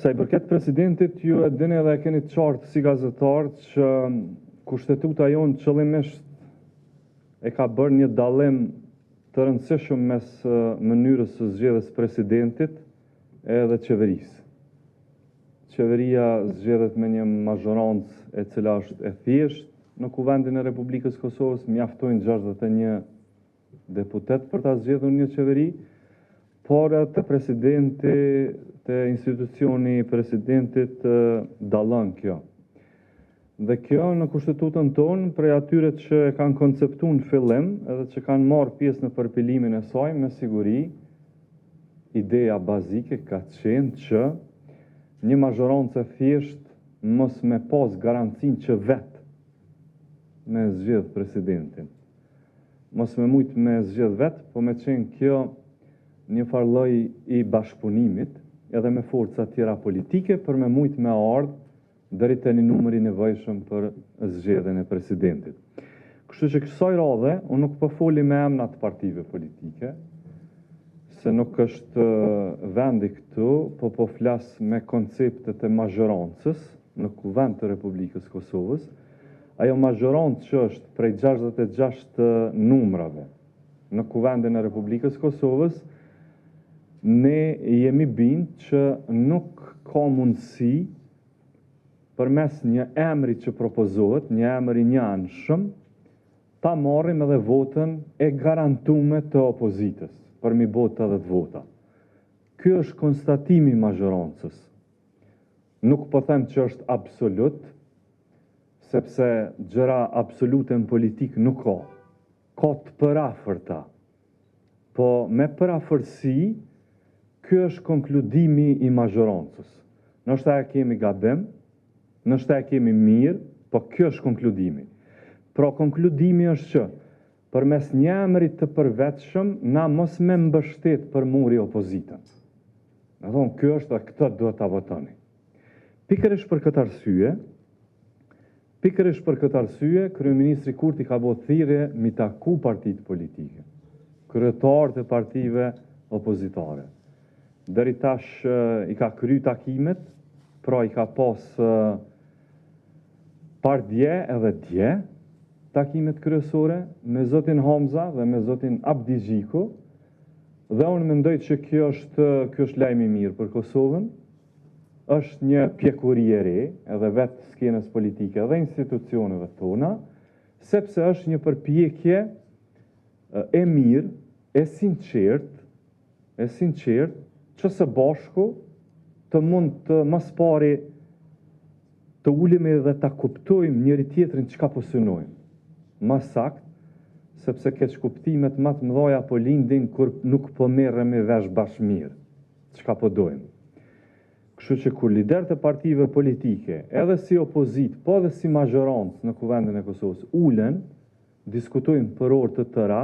Sa I përket presidentit, ju e dini edhe e keni të qartë si gazetar që kushtetuta jonë qëllimisht e ka bërë një dallim të rëndësishëm mes mënyrës së zgjedhjes presidentit edhe qeverisë. Qeveria zgjedhet me një mazhorancë e cila është e thjeshtë në Kuvendin e Republikës Kosovës, mjaftojnë 61 deputet për ta zgjedhur një qeveri, por të presidenti, të institucioni presidentit dallon kjo. Dhe kjo në kushtetutën tonë, prej atyre që kanë konceptuar në fillim, edhe që kanë marrë pjesë në përpilimin e saj, me siguri, ideja bazike ka qenë që një mazhorancë e thjeshtë mos me pas garancinë që vetë me zgjedh presidentin. Mos me mujt me zgjedh vetë, po me qenë kjo një farloj I bashkëpunimit, edhe me forca tjera politike, për me mujt me ardhë deri te një numër I nevojshëm për zgjedhjen e presidentit. Kështu që kësaj radhe, unë nuk po foli me emrat partive politike, se nuk është vendi këtu, po flas me konceptet e mazhorancës në Kuvend të Republikës Kosovës. Ajo mazhorancë që është prej 66 numrave në Kuvendin e Republikës Kosovës, ne jemi bind që nuk ka mundësi përmes një emri që propozohet, një emër I njanshëm, ta marrim edhe votën e garantume të opozitës, për mi botë edhe të vota. Ky është konstatimi I mazhorancës. Nuk po them që është absolut, sepse gjëra absolute në politikë nuk ka. Ka të përafërta. Po me përafërsi, ky është konkludimi I mazhorancës. Nështë e kemi gabim, nështë e kemi mirë, po kjo është konkludimi. Pra konkludimi është që, përmes një emrit të përvetshëm, na mos me mbështet për muri opozitën. Në thonë, kjo është dhe këtë duhet ta votoni. Pikërisht për këtë arsye, Kryeministri Kurti ka bërë thirrje mi taku partitë politike, kryetarët e partive opozitare. Deri tash I ka kry takimet, pra I ka pas par dje edhe dje takimet kryesore me zotin Hamza dhe me zotin Abdi Gjiku, dhe unë mendoj që kjo është lajm I mirë për Kosovën, është një pjekuri e re, edhe vetë skenës politike dhe institucioneve tona, sepse është një përpjekje e mirë, e sinqert, që së bashku të mund të mas pari të ulemi dhe të kuptojmë njëri tjetrin çka po synojmë. Mas sakt, sepse keq kuptimet më të mëdha po lindin kur nuk po merremi vesh bashkë mirë, çka po dojmë. Kështu që kur liderët e partive politike, edhe si opozit, po edhe si mazhorancë në Kuvendin e Kosovës, ulen, diskutojnë për orë të tëra,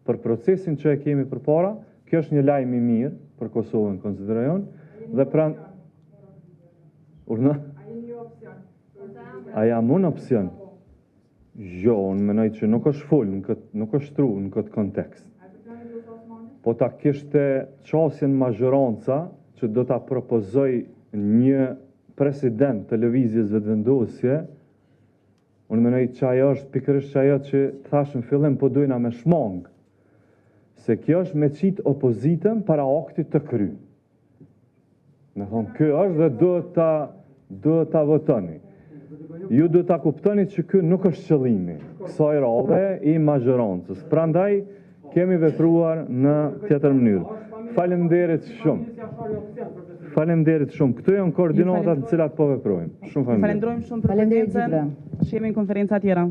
për procesin që e kemi përpara, kjo është një lajm I mirë për Kosovën, konsiderajon, dhe pranë... Urna? A jam unë opcion? Jo, unë menoj që nuk është full, nuk është tru në këtë kontekst. Po ta kishte qasjen mazhoranca që do ta propozoj një president të lëvizjes vetëvendosje, unë menoj që ajo është pikërisht që ajo që thashë në fillim po dojna me shmangë, se kjo është me qitë opozitën para aktit të kry. Me thonë, kjo është dhe duhet ta votoni. Ju duhet ta kuptoni që kjo nuk është qëllimi kësaj radhe I mazhorancës. Prandaj kemi vepruar në tjetër mënyrë. Faleminderit shumë. Këto janë koordinatat në cilat po veprojmë. Shumë faleminderit. Falenderojmë shumë për prezencën. Shihemi në konferenca tjera.